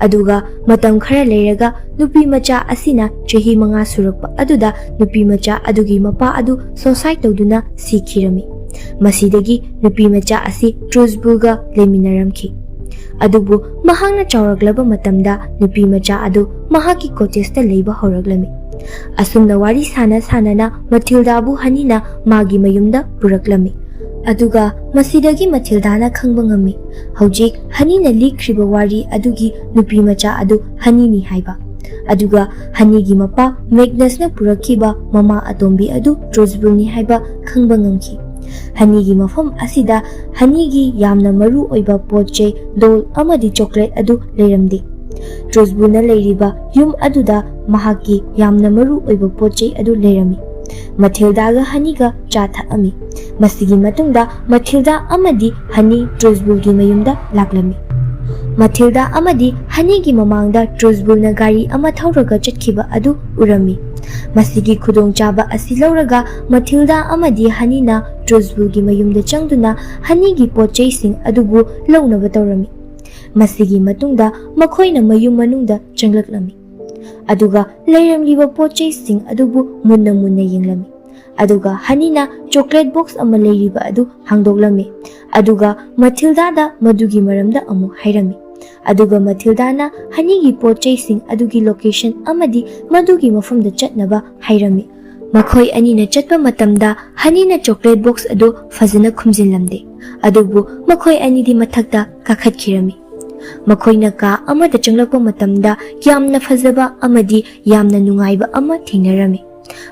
A: ꯑꯗꯨꯒ ꯃꯇꯝ ꯈꯔ ꯂꯩꯔꯒ ꯅꯨꯄꯤ ꯃꯆꯥ ꯑꯁꯤꯅ ꯆꯍꯤ 5 ꯁꯨꯔꯛꯄ ꯑꯗꯨꯗ ꯅꯨꯄꯤ ꯃꯆꯥ ꯑꯗꯨꯒꯤ ꯃꯄꯥ ꯑꯗꯨ ꯁꯨꯁꯥꯏꯗ ꯇꯧꯗꯨꯅ ꯁꯤꯈꯤꯔꯝꯃꯤ꯫ ꯃꯁꯤꯗꯒꯤ ꯅꯨꯄꯤ ꯃꯆꯥ ꯑꯁꯤ ꯇ꯭ꯔꯨꯖꯕꯨꯜꯒ ꯂꯩꯃꯤꯟꯅꯔꯝꯈꯤ꯫ ꯑꯗꯨꯕꯨ ꯃꯍꯥꯛꯅ ꯆꯥꯎꯔꯛꯂꯕ ꯃꯇꯝꯗ ꯅꯨꯄꯤ ꯃꯆꯥ ꯑꯗꯨ ꯃꯍꯥꯛꯀꯤ ꯀꯣꯇꯦꯖꯇ ꯂꯩꯕ ꯍꯧꯔꯛꯂꯝꯃꯤ꯫ ꯑꯁꯨꯝꯅ ꯋꯥꯔꯤ ꯁꯥꯅ ꯃꯥꯇꯤꯜꯗꯥꯕꯨ ꯍꯅꯤꯅ ꯃꯥꯒꯤ ꯃꯌꯨꯝꯗ ꯄꯨꯔꯛꯂꯝꯃꯤ꯫ ꯑꯗꯨꯒ ꯃꯁꯤꯗꯒꯤ ꯃꯥꯇꯤꯜꯗꯥꯅ ꯈꯪꯕ ꯉꯝꯃꯤ ꯍꯧꯖꯤꯛ ꯍꯅꯤꯅ ꯂꯤꯈ꯭ꯔꯤꯕ ꯋꯥꯔꯤ ꯑꯗꯨꯒꯤ ꯅꯨꯄꯤ ꯃꯆꯥ ꯑꯗꯨ ꯍꯅꯤꯅꯤ ꯍꯥꯏꯕ꯫ ꯑꯗꯨꯒ ꯍꯅꯤꯒꯤ ꯃꯄꯥ ꯃꯦꯒꯅꯁꯅ ꯄꯨꯔꯛꯈꯤꯕ ꯃꯃꯥ ꯑꯇꯣꯝꯕꯤ ꯑꯗꯨ ꯇ꯭ꯔꯨꯖꯕꯨꯜꯅꯤ ꯍꯥꯏꯕ ꯈꯪꯕ ꯉꯝꯈꯤ꯫ ꯍꯅꯤꯒꯤ ꯃꯐꯝ ꯑꯁꯤꯗ ꯍꯅꯤꯒꯤ ꯌꯥꯝꯅ ꯃꯔꯨ ꯑꯣꯏꯕ ꯄꯣꯠꯆꯩ ꯗꯣꯜ ꯑꯃꯗꯤ ꯆꯣꯀ꯭ꯂꯦꯠ ꯑꯗꯨ ꯂꯩꯔꯝꯗꯦ꯫ ꯇ꯭ꯔꯨꯖꯕꯨꯜꯅ ꯂꯩꯔꯤꯕ ꯌꯨꯝ ꯑꯗꯨꯗ ꯃꯍꯥꯛꯀꯤ ꯌꯥꯝꯅ ꯃꯔꯨ ꯑꯣꯏꯕ ꯄꯣꯠꯆꯩ ꯑꯗꯨ ꯂꯩꯔꯝꯃꯤ꯫ ꯃꯥꯇꯤꯜꯗꯥꯒ ꯍꯅꯤꯒ ꯆꯥ ꯊꯛꯑꯝꯃꯤ꯫ ꯃꯁꯤꯒꯤ ꯃꯇꯨꯡꯗ ꯃꯥꯇꯤꯜꯗꯥ ꯑꯃꯗꯤ ꯍꯅꯤ ꯇ꯭ꯔꯨꯖꯕꯨꯜꯒꯤ ꯃꯌꯨꯝꯗ ꯂꯥꯛꯂꯝꯃꯤ꯫ ꯃꯥꯇꯤꯜꯗꯥ ꯑꯃꯗꯤ ꯍꯅꯤꯒꯤ ꯃꯃꯥꯡꯗ ꯇ꯭ꯔꯨꯖꯕꯨꯜꯅ ꯒꯥꯔꯤ ꯑꯃ ꯊꯧꯔꯒ ꯆꯠꯈꯤꯕ ꯑꯗꯨ ꯎꯔꯝꯃꯤ꯫ ꯃꯁꯤꯒꯤ ꯈꯨꯗꯣꯡꯆꯥꯕ ꯑꯁꯤ ꯂꯧꯔꯒ ꯃꯥꯇꯤꯜꯗꯥ ꯑꯃꯗꯤ ꯍꯅꯤꯅ ꯇ꯭ꯔꯨꯖꯕꯨꯜꯒꯤ ꯃꯌꯨꯝꯗ ꯆꯪꯗꯨꯅ ꯍꯅꯤꯒꯤ ꯄꯣꯠꯆꯩꯁꯤꯡ ꯑꯗꯨꯕꯨ ꯂꯧꯅꯕ ꯇꯧꯔꯝꯃꯤ꯫ ꯃꯁꯤꯒꯤ ꯃꯇꯨꯡꯗ ꯃꯈꯣꯏꯅ ꯃꯌꯨꯝ ꯃꯅꯨꯡꯗ ꯆꯪꯂꯛꯂꯝꯃꯤ ꯑꯗꯨꯒ ꯂꯩꯔꯝꯂꯤꯕ ꯄꯣꯠꯆꯩꯁꯤꯡ ꯑꯗꯨꯕꯨ ꯃꯨꯟꯅ ꯌꯦꯡꯂꯝꯃꯤ꯫ ꯑꯗꯨꯒ ꯍꯅꯤꯅ ꯆꯣꯀ꯭ꯂꯦꯠ ꯕꯣꯛꯁ ꯑꯃ ꯂꯩꯔꯤꯕ ꯑꯗꯨ ꯍꯥꯡꯗꯣꯛꯂꯝꯃꯤ ꯑꯗꯨꯒ ꯃꯥꯇꯤꯜꯗꯥꯗ ꯃꯗꯨꯒꯤ ꯃꯔꯝꯗ ꯑꯃꯨꯛ ꯍꯥꯏꯔꯝꯃꯤ꯫ ꯑꯗꯨꯒ ꯃꯥꯇꯤꯜꯗꯥꯅ ꯍꯅꯤꯒꯤ ꯄꯣꯠꯆꯩꯁꯤꯡ ꯑꯗꯨꯒꯤ ꯂꯣꯀꯦꯁꯟ ꯑꯃꯗꯤ ꯃꯗꯨꯒꯤ ꯃꯐꯝꯗ ꯆꯠꯅꯕ ꯍꯥꯏꯔꯝꯃꯤ꯫ ꯃꯈꯣꯏ ꯑꯅꯤꯅ ꯆꯠꯄ ꯃꯇꯝꯗ ꯍꯅꯤꯅ ꯆꯣꯀ꯭ꯂꯦꯠ ꯕꯣꯛꯁ ꯑꯗꯨ ꯐꯖꯅ ꯈꯨꯝꯖꯤꯜꯂꯝꯗꯦ, ꯑꯗꯨꯕꯨ ꯃꯈꯣꯏ ꯑꯅꯤꯗꯤ ꯃꯊꯛꯇ ꯀꯥꯈꯠꯈꯤꯔꯝꯃꯤ꯫ ꯃꯈꯣꯏꯅ ꯀꯥ ꯑꯃꯗ ꯆꯪꯂꯛꯄ ꯃꯇꯝꯗ ꯌꯥꯝꯅ ꯐꯖꯕ ꯑꯃꯗꯤ ꯌꯥꯝꯅ ꯅꯨꯡꯉꯥꯏꯕ ꯑꯃ ꯊꯦꯡꯅꯔꯝꯃꯤ꯫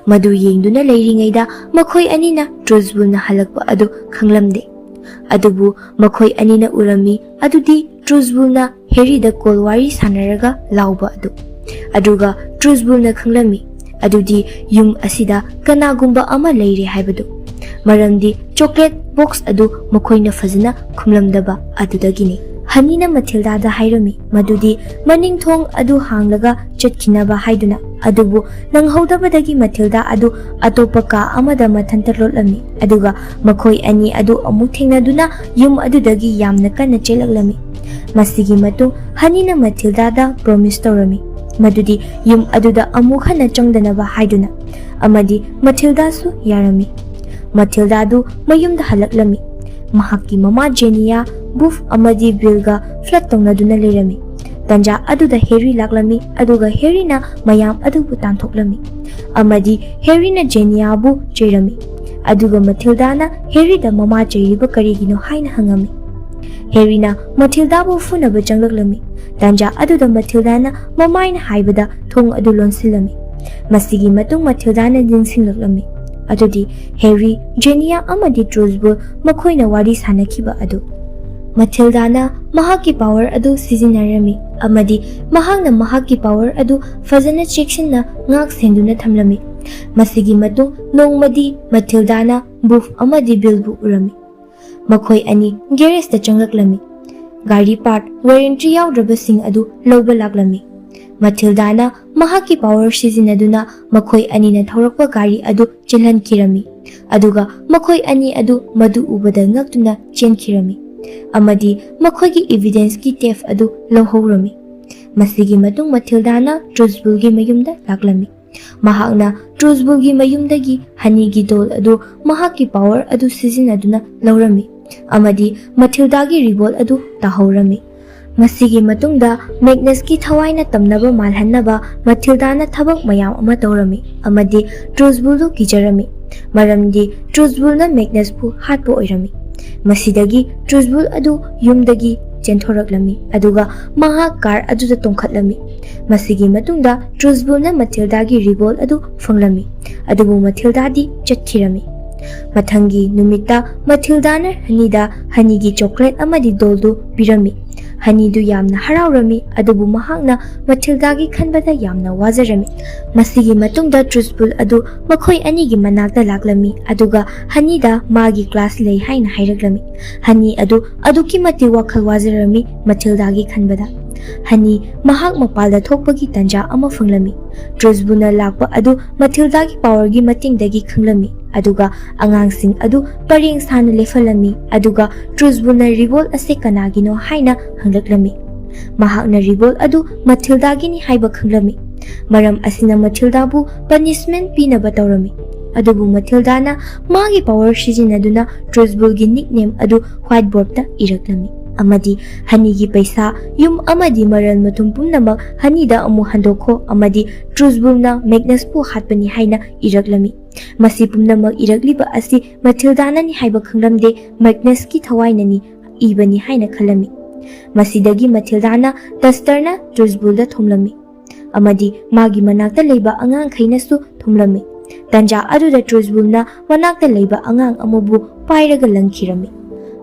A: ꯃꯗꯨ ꯌꯦꯡꯗꯨꯅ ꯂꯩꯔꯤꯉꯩꯗ ꯃꯈꯣꯏ ꯑꯅꯤꯅ ꯇ꯭ꯔꯨꯖꯕꯨꯜꯅ ꯍꯜꯂꯛꯄ ꯑꯗꯨ ꯈꯪꯂꯝꯗꯦ꯫ ꯑꯗꯨꯕꯨ ꯃꯈꯣꯏ ꯑꯅꯤꯅ ꯎꯔꯝꯃꯤ ꯑꯗꯨꯗꯤ ꯇ꯭ꯔꯨꯖꯕꯨꯜꯅ ꯍꯦꯔꯤꯗ ꯀꯣꯜ ꯋꯥꯔꯤ ꯁꯥꯅꯔꯒ ꯂꯥꯎꯕ ꯑꯗꯨ꯫ ꯑꯗꯨꯒ ꯇ꯭ꯔꯨꯖꯕꯨꯜꯅ ꯈꯪꯂꯝꯃꯤ ꯑꯗꯨꯗꯤ ꯌꯨꯝ ꯑꯁꯤꯗ ꯀꯅꯥꯒꯨꯝꯕ ꯑꯃ ꯂꯩꯔꯦ ꯍꯥꯏꯕꯗꯨ, ꯃꯔꯝꯗꯤ ꯆꯣꯀ꯭ꯂꯦꯠ ꯕꯣꯛꯁ ꯑꯗꯨ ꯃꯈꯣꯏꯅ ꯐꯖꯅ ꯈꯨꯝꯂꯝꯗꯕ ꯑꯗꯨꯗꯒꯤꯅꯤ꯫ ꯍꯅꯤꯅ ꯃꯊꯤꯜꯗꯥꯗ ꯍꯥꯏꯔꯝꯃꯤ ꯃꯗꯨꯗꯤ ꯃꯅꯤꯡꯊꯣꯡ ꯑꯗꯨ ꯍꯥꯡꯂꯒ ꯆꯠꯈꯤꯅꯕ ꯍꯥꯏꯗꯨꯅ, ꯑꯗꯨꯕꯨ ꯅꯪꯍꯧꯗꯕꯗꯒꯤ ꯃꯊꯤꯜꯗꯥ ꯑꯗꯨ ꯑꯇꯣꯞꯄ ꯀꯥ ꯑꯃꯗ ꯃꯊꯟꯇ ꯂꯣꯠꯂꯝꯃꯤ, ꯑꯗꯨꯒ ꯃꯈꯣꯏ ꯑꯅꯤ ꯑꯗꯨ ꯑꯃꯨꯛ ꯊꯦꯡꯅꯗꯨꯅ ꯌꯨꯝ ꯑꯗꯨꯗꯒꯤ ꯌꯥꯝꯅ ꯀꯟꯅ ꯆꯦꯜꯂꯛꯂꯝꯃꯤ꯫ ꯃꯁꯤꯒꯤ ꯃꯇꯨꯡ ꯍꯅꯤꯅ ꯃꯊꯤꯜꯗꯥꯗ ꯄ꯭ꯔꯣꯃꯤꯁ ꯇꯧꯔꯝꯃꯤ ꯃꯗꯨꯗꯤ ꯌꯨꯝ ꯑꯗꯨꯗ ꯑꯃꯨꯛ ꯍꯟꯅ ꯆꯪꯗꯅꯕ ꯍꯥꯏꯗꯨꯅ, ꯑꯃꯗꯤ ꯃꯊꯤꯜꯗꯥꯁꯨ ꯌꯥꯔꯝꯃꯤ꯫ ꯃꯊꯤꯜꯗꯥꯗꯨ ꯃꯌꯨꯝꯗ ꯍꯜꯂꯛꯂꯝꯃꯤ꯫ ꯃꯍꯥꯛꯀꯤ ꯃꯃꯥ ꯖꯦꯅꯤꯌꯥ, ꯕꯨꯐ ꯑꯃꯗꯤ ꯕꯤꯜꯒ ꯐ꯭ꯂꯔꯠ ꯇꯧꯅꯗꯨꯅ ꯂꯩꯔꯝꯃꯤ꯫ ꯇꯟꯖꯥ ꯑꯗꯨꯗ ꯍꯦꯔꯤ ꯂꯥꯛꯂꯝꯃꯤ, ꯑꯗꯨꯒ ꯍꯦꯔꯤꯅ ꯃꯌꯥꯝ ꯑꯗꯨꯕꯨ ꯇꯥꯟꯊꯣꯛꯂꯝꯃꯤ, ꯑꯃꯗꯤ ꯍꯦꯔꯤꯅ ꯖꯦꯅꯤꯌꯥꯕꯨ ꯆꯩꯔꯝꯃꯤ, ꯑꯗꯨꯒ ꯃꯊꯤꯜꯗꯥꯅ ꯍꯦꯔꯤꯗ ꯃꯃꯥ ꯆꯩꯔꯤꯕ ꯀꯔꯤꯒꯤꯅꯣ ꯍꯥꯏꯅ ꯍꯪꯉꯝꯃꯤ꯫ ꯍꯦꯔꯤꯅ ꯃꯊꯤꯜꯗꯥꯕꯨ ꯐꯨꯅꯕ ꯆꯪꯂꯛꯂꯝꯃꯤ꯫ ꯇꯟꯖꯥ ꯑꯗꯨꯗ ꯃꯊꯤꯜꯗꯥꯅ ꯃꯃꯥꯏꯅ ꯍꯥꯏꯕꯗ ꯊꯣꯡ ꯑꯗꯨ ꯂꯣꯟꯁꯤꯜꯂꯝꯃꯤ꯫ ꯃꯁꯤꯒꯤ ꯃꯇꯨꯡ ꯃꯊꯤꯜꯗꯥꯅ ꯅꯤꯡꯁꯤꯡꯂꯛꯂꯝꯃꯤ ꯑꯗꯨꯗꯤ ꯍꯦꯔꯤ, ꯖꯦꯅꯤꯌꯥ ꯑꯃꯗꯤ ꯇ꯭ꯔꯨꯖꯕꯨꯜ ꯃꯈꯣꯏꯅ ꯋꯥꯔꯤ ꯁꯥꯅꯈꯤꯕ ꯑꯗꯨ꯫ ꯃꯊꯤꯜꯗꯥꯅ ꯃꯍꯥꯛꯀꯤ ꯄꯥꯋꯔ ꯑꯗꯨ ꯁꯤꯖꯤꯟꯅꯔꯝꯃꯤ, ꯑꯃꯗꯤ ꯃꯍꯥꯛꯅ ꯃꯍꯥꯛꯀꯤ ꯄꯥꯋꯔ ꯑꯗꯨ ꯐꯖꯅ ꯆꯦꯛꯁꯤꯟꯅ ꯉꯥꯛ ꯁꯦꯟꯗꯨꯅ ꯊꯝꯂꯝꯃꯤ꯫ ꯃꯁꯤꯒꯤ ꯃꯇꯨꯡ ꯅꯣꯡꯃꯗꯤ ꯃꯊꯤꯜꯗꯥꯅ ꯕꯨꯐ ꯑꯃꯗꯤ ꯕꯤꯜꯕꯨ ꯎꯔꯝꯃꯤ꯫ ꯃꯈꯣꯏ ꯑꯅꯤ ꯒꯦꯔꯦꯖꯗ ꯆꯪꯂꯛꯂꯝꯃꯤ, ꯒꯥꯔꯤ ꯄꯥꯔꯠ ꯋꯥꯔꯦꯟꯇꯤ ꯌꯥꯎꯗ꯭ꯔꯕꯁꯤꯡ ꯑꯗꯨ ꯂꯧꯕ ꯂꯥꯛꯂꯝꯃꯤ꯫ ꯃꯊꯤꯜꯗꯥꯅ ꯃꯍꯥꯛꯀꯤ ꯄꯥꯋꯔ ꯁꯤꯖꯤꯟꯅꯗꯨꯅ ꯃꯈꯣꯏ ꯑꯅꯤꯅ ꯊꯧꯔꯛꯄ ꯒꯥꯔꯤ ꯑꯗꯨ ꯆꯦꯜꯍꯟꯈꯤꯔꯝꯃꯤ, ꯑꯗꯨꯒ ꯃꯈꯣꯏ ꯑꯅꯤ ꯑꯗꯨ ꯃꯗꯨ ꯎꯕꯗ ꯉꯛꯇꯨꯅ ꯆꯦꯟꯈꯤꯔꯝꯃꯤ, ꯑꯃꯗꯤ ꯃꯈꯣꯏꯒꯤ ꯏꯚꯤꯗꯦꯟꯁꯀꯤ ꯇꯦꯞ ꯑꯗꯨ ꯂꯧꯍꯧꯔꯝꯃꯤ꯫ ꯃꯁꯤꯒꯤ ꯃꯇꯨꯡ ꯃꯊꯤꯜꯗꯥꯅ ꯇ꯭ꯔꯨꯖꯕꯨꯜꯒꯤ ꯃꯌꯨꯝꯗ ꯂꯥꯛꯂꯝꯃꯤ꯫ ꯃꯍꯥꯛꯅ ꯇ꯭ꯔꯨꯖꯕꯨꯜꯒꯤ ꯃꯌꯨꯝꯗꯒꯤ ꯍꯅꯤꯒꯤ ꯗꯣꯜ ꯑꯗꯨ ꯃꯍꯥꯛꯀꯤ ꯄꯥꯋꯔ ꯑꯗꯨ ꯁꯤꯖꯤꯟꯅꯗꯨꯅ ꯂꯧꯔꯝꯃꯤ, ꯑꯃꯗꯤ ꯃꯊꯤꯜꯗꯥꯒꯤ ꯔꯤꯚꯣꯜ ꯑꯗꯨ ꯇꯥꯍꯧꯔꯝꯃꯤ꯫ ꯃꯁꯤꯒꯤ ꯃꯇꯨꯡꯗ ꯃꯦꯒꯅꯁꯀꯤ ꯊꯋꯥꯏꯅ ꯇꯝꯅꯕ ꯃꯥꯜꯍꯟꯅꯕ ꯃꯊꯤꯜꯗꯥꯅ ꯊꯕꯛ ꯃꯌꯥꯝ ꯑꯃ ꯇꯧꯔꯝꯃꯤ, ꯑꯃꯗꯤ ꯇ꯭ꯔꯨꯖꯕꯨꯜꯗꯨ ꯀꯤꯖꯔꯝꯃꯤ, ꯃꯔꯝꯗꯤ ꯇ꯭ꯔꯨꯖꯕꯨꯜꯅ ꯃꯦꯒꯅꯁꯄꯨ ꯍꯥꯠꯄ ꯑꯣꯏꯔꯝꯃꯤ꯫ ꯃꯁꯤꯗꯒꯤ ꯇ꯭ꯔꯨꯖꯕꯨꯜ ꯑꯗꯨ ꯌꯨꯝꯗꯒꯤ ꯆꯦꯟꯊꯣꯔꯛꯂꯝꯃꯤ, ꯑꯗꯨꯒ ꯃꯍꯥꯛ ꯀꯥꯔ ꯑꯗꯨꯗ ꯇꯣꯡꯈꯠꯂꯝꯃꯤ꯫ ꯃꯁꯤꯒꯤ ꯃꯇꯨꯡꯗ ꯇ꯭ꯔꯨꯖꯕꯨꯜꯅ ꯃꯊꯤꯜꯗꯥꯒꯤ ꯔꯤꯚꯣꯜ ꯑꯗꯨ ꯐꯪꯂꯝꯃꯤ, ꯑꯗꯨꯕꯨ ꯃꯊꯤꯜꯗꯥꯗꯤ ꯆꯠꯈꯤꯔꯝꯃꯤ꯫ ꯃꯊꯪꯒꯤ ꯅꯨꯃꯤꯠꯇ ꯃꯊꯤꯜꯗꯥꯅ ꯍꯅꯤꯗ ꯍꯅꯤꯒꯤ ꯆꯣꯀ꯭ꯂꯦꯠ ꯑꯃꯗꯤ ꯗꯣꯜꯗꯨ ꯄꯤꯔꯝꯃꯤ꯫ ꯍꯅꯤꯗꯨ ꯌꯥꯝꯅ ꯍꯔꯥꯎꯔꯝꯃꯤ, ꯑꯗꯨꯕꯨ ꯃꯍꯥꯛꯅ ꯃꯊꯤꯜꯗꯥꯒꯤ ꯈꯟꯕꯗ ꯌꯥꯝꯅ ꯋꯥꯖꯔꯝꯃꯤ꯫ ꯃꯁꯤꯒꯤ ꯃꯇꯨꯡꯗ ꯇ꯭ꯔꯨꯖꯕꯨꯜ ꯑꯗꯨ ꯃꯈꯣꯏ ꯑꯅꯤꯒꯤ ꯃꯅꯥꯛꯇ ꯂꯥꯛꯂꯝꯃꯤ, ꯑꯗꯨꯒ ꯍꯅꯤꯗ ꯃꯥꯒꯤ ꯀ꯭ꯂꯥꯁ ꯂꯩ ꯍꯥꯏꯅ ꯍꯥꯏꯔꯛꯂꯝꯃꯤ꯫ ꯍꯅꯤ ꯑꯗꯨ ꯑꯗꯨꯛꯀꯤ ꯃꯇꯤꯛ ꯋꯥꯈꯜ ꯋꯥꯖꯔꯝꯃꯤ ꯃꯊꯤꯜꯗꯥꯒꯤ ꯈꯟꯕꯗ꯫ ꯍꯅꯤ ꯃꯍꯥꯛ ꯃꯄꯥꯜꯗ ꯊꯣꯛꯄꯒꯤ ꯇꯟꯖꯥ ꯑꯃ ꯐꯪꯂꯝꯃꯤ꯫ ꯇ꯭ꯔꯨꯖꯕꯨꯜꯅ ꯂꯥꯛꯄ ꯑꯗꯨ ꯃꯊꯤꯜꯗꯥꯒꯤ ꯄꯥꯋꯔꯒꯤ ꯃꯇꯦꯡꯗꯒꯤ ꯈꯪꯂꯝꯃꯤ, ꯑꯗꯨꯒ ꯑꯉꯥꯡꯁꯤꯡ ꯑꯗꯨ ꯄꯔꯦꯡ ꯁꯥꯅ ꯂꯦꯞꯍꯜꯂꯝꯃꯤ, ꯑꯗꯨꯒ ꯇ꯭ꯔꯨꯖꯕꯨꯜꯅ ꯔꯤꯚꯣꯜ ꯑꯁꯤ ꯀꯅꯥꯒꯤꯅꯣ ꯍꯥꯏꯅ ꯍꯪꯂꯛꯂꯝꯃꯤ꯫ ꯃꯍꯥꯛꯅ ꯔꯤꯚꯣꯜ ꯑꯗꯨ ꯃꯊꯤꯜꯗꯥꯒꯤꯅꯤ ꯍꯥꯏꯕ ꯈꯪꯂꯝꯃꯤ, ꯃꯔꯝ ꯑꯁꯤꯅ ꯃꯊꯤꯜꯗꯥꯕꯨ ꯄꯅꯤꯁꯃꯦꯟꯠ ꯄꯤꯅꯕ ꯇꯧꯔꯝꯃꯤ꯫ ꯑꯗꯨꯕꯨ ꯃꯊꯤꯜꯗꯥꯅ ꯃꯥꯒꯤ ꯄꯥꯋꯔ ꯁꯤꯖꯤꯟꯅꯗꯨꯅ ꯇ꯭ꯔꯨꯖꯕꯨꯜꯒꯤ ꯅꯤꯛꯅꯦꯝ ꯑꯗꯨ ꯍ꯭ꯋꯥꯏꯠꯕꯣꯔꯗꯇ ꯏꯔꯛꯂꯝꯃꯤ, ꯑꯃꯗꯤ ꯍꯅꯤꯒꯤ ꯄꯩꯁꯥ, ꯌꯨꯝ ꯑꯃꯗꯤ ꯃꯔꯜ ꯃꯊꯨꯝ ꯄꯨꯝꯅꯃꯛ ꯍꯅꯤꯗ ꯑꯃꯨꯛ ꯍꯟꯗꯣꯛꯈꯣ, ꯑꯃꯗꯤ ꯇ꯭ꯔꯨꯖꯕꯨꯜꯅ ꯃꯦꯒꯅꯁꯄꯨ ꯍꯥꯠꯄꯅꯤ ꯍꯥꯏꯅ ꯏꯔꯛꯂꯝꯃꯤ꯫ ꯃꯁꯤ ꯄꯨꯝꯅꯃꯛ ꯏꯔꯛꯂꯤꯕ ꯑꯁꯤ ꯃꯊꯤꯜꯗꯥꯅꯅꯤ ꯍꯥꯏꯕ ꯈꯪꯂꯝꯗꯦ, ꯃꯦꯒꯅꯁꯀꯤ ꯊꯋꯥꯏꯅꯅꯤ ꯏꯕꯅꯤ ꯍꯥꯏꯅ ꯈꯜꯂꯝꯃꯤ꯫ ꯃꯁꯤꯗꯒꯤ ꯃꯊꯤꯜꯗꯥꯅ ꯗꯁꯇꯔꯅ ꯇ꯭ꯔꯨꯖꯕꯨꯜꯗ ꯊꯣꯝꯂꯝꯃꯤ, ꯑꯃꯗꯤ ꯃꯥꯒꯤ ꯃꯅꯥꯛꯇ ꯂꯩꯕ ꯑꯉꯥꯡꯈꯩꯅꯁꯨ ꯊꯣꯝꯂꯝꯃꯤ꯫ ꯇꯟꯖꯥ ꯑꯗꯨꯗ ꯇ꯭ꯔꯨꯖꯕꯨꯜꯅ ꯃꯅꯥꯛꯇ ꯂꯩꯕ ꯑꯉꯥꯡ ꯑꯃꯕꯨ ꯄꯥꯏꯔꯒ ꯂꯪꯈꯤꯔꯝꯃꯤ꯫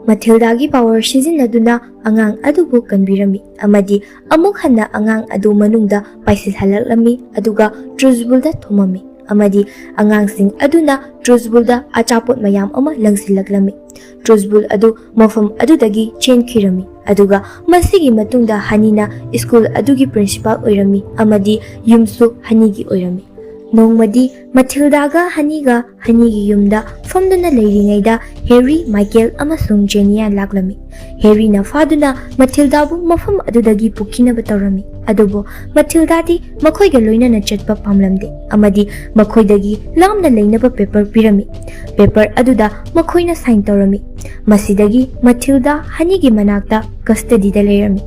A: ꯃꯊꯤꯜꯗꯥꯒꯤ ꯄꯥꯋꯔ ꯁꯤꯖꯤꯟꯅꯗꯨꯅ ꯑꯉꯥꯡ ꯑꯗꯨꯕꯨ ꯀꯟꯕꯤꯔꯝꯃꯤ, ꯑꯃꯗꯤ ꯑꯃꯨꯛ ꯍꯟꯅ ꯑꯉꯥꯡ ꯑꯗꯨ ꯃꯅꯨꯡꯗ ꯄꯥꯏꯁꯤꯜꯍꯜꯂꯛꯂꯝꯃꯤ, ꯑꯗꯨꯒ ꯇ꯭ꯔꯨꯖꯕꯨꯜꯗ ꯊꯣꯝꯃꯝꯃꯤ, ꯑꯃꯗꯤ ꯑꯉꯥꯡꯁꯤꯡ ꯑꯗꯨꯅ ꯇ꯭ꯔꯨꯖꯕꯨꯜꯗ ꯑꯆꯥꯄꯣꯠ ꯃꯌꯥꯝ ꯑꯃ ꯂꯪꯁꯤꯜꯂꯛꯂꯝꯃꯤ꯫ ꯇ꯭ꯔꯨꯖꯕꯨꯜ ꯑꯗꯨ ꯃꯐꯝ ꯑꯗꯨꯗꯒꯤ ꯆꯦꯟꯈꯤꯔꯝꯃꯤ, ꯑꯗꯨꯒ ꯃꯁꯤꯒꯤ ꯃꯇꯨꯡꯗ ꯍꯅꯤꯅ ꯁ꯭ꯀꯨꯜ ꯑꯗꯨꯒꯤ ꯄ꯭ꯔꯤꯟꯁꯤꯄꯥꯜ ꯑꯣꯏꯔꯝꯃꯤ, ꯑꯃꯗꯤ ꯌꯨꯝꯁꯨ ꯍꯅꯤꯒꯤ ꯑꯣꯏꯔꯝꯃꯤ꯫ ꯅꯣꯡꯃꯗꯤ ꯃꯊꯤꯜꯗꯥꯒ ꯍꯅꯤꯒ ꯍꯅꯤꯒꯤ ꯌꯨꯝꯗ ꯐꯝꯗꯨꯅ ꯂꯩꯔꯤꯉꯩꯗ ꯍꯦꯔꯤ, ꯃꯥꯏꯀꯦꯜ ꯑꯃꯁꯨꯡ ꯖꯦꯅꯤꯌꯥ ꯂꯥꯛꯂꯝꯃꯤ꯫ ꯍꯦꯔꯤꯅ ꯐꯥꯗꯨꯅ ꯃꯊꯤꯜꯗꯥꯕꯨ ꯃꯐꯝ ꯑꯗꯨꯗꯒꯤ ꯄꯨꯈꯤꯅꯕ ꯇꯧꯔꯝꯃꯤ, ꯑꯗꯨꯕꯨ ꯃꯊꯤꯜꯗꯥꯗꯤ ꯃꯈꯣꯏꯒ ꯂꯣꯏꯅꯅ ꯆꯠꯄ ꯄꯥꯝꯂꯝꯗꯦ, ꯑꯃꯗꯤ ꯃꯈꯣꯏꯗꯒꯤ ꯂꯥꯞꯅ ꯂꯩꯅꯕ ꯄꯦꯄꯔ ꯄꯤꯔꯝꯃꯤ꯫ ꯄꯦꯄꯔ ꯑꯗꯨꯗ ꯃꯈꯣꯏꯅ ꯁꯥꯏꯟ ꯇꯧꯔꯝꯃꯤ꯫ ꯃꯁꯤꯗꯒꯤ ꯃꯊꯤꯜꯗꯥ ꯍꯅꯤꯒꯤ ꯃꯅꯥꯛꯇ ꯀꯁꯇꯗꯤꯗ ꯂꯩꯔꯝꯃꯤ꯫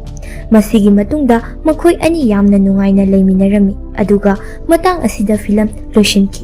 A: ꯃꯁꯤꯒꯤ ꯃꯇꯨꯡꯗ ꯃꯈꯣꯏ ꯑꯅꯤ ꯌꯥꯝꯅ ꯅꯨꯡꯉꯥꯏꯅ ꯂꯩꯃꯤꯟꯅꯔꯝꯃꯤ, ꯑꯗꯨꯒ ꯃꯇꯥꯡ ꯑꯁꯤꯗ ꯐꯤꯂꯝ ꯂꯣꯏꯁꯤꯟꯈꯤ꯫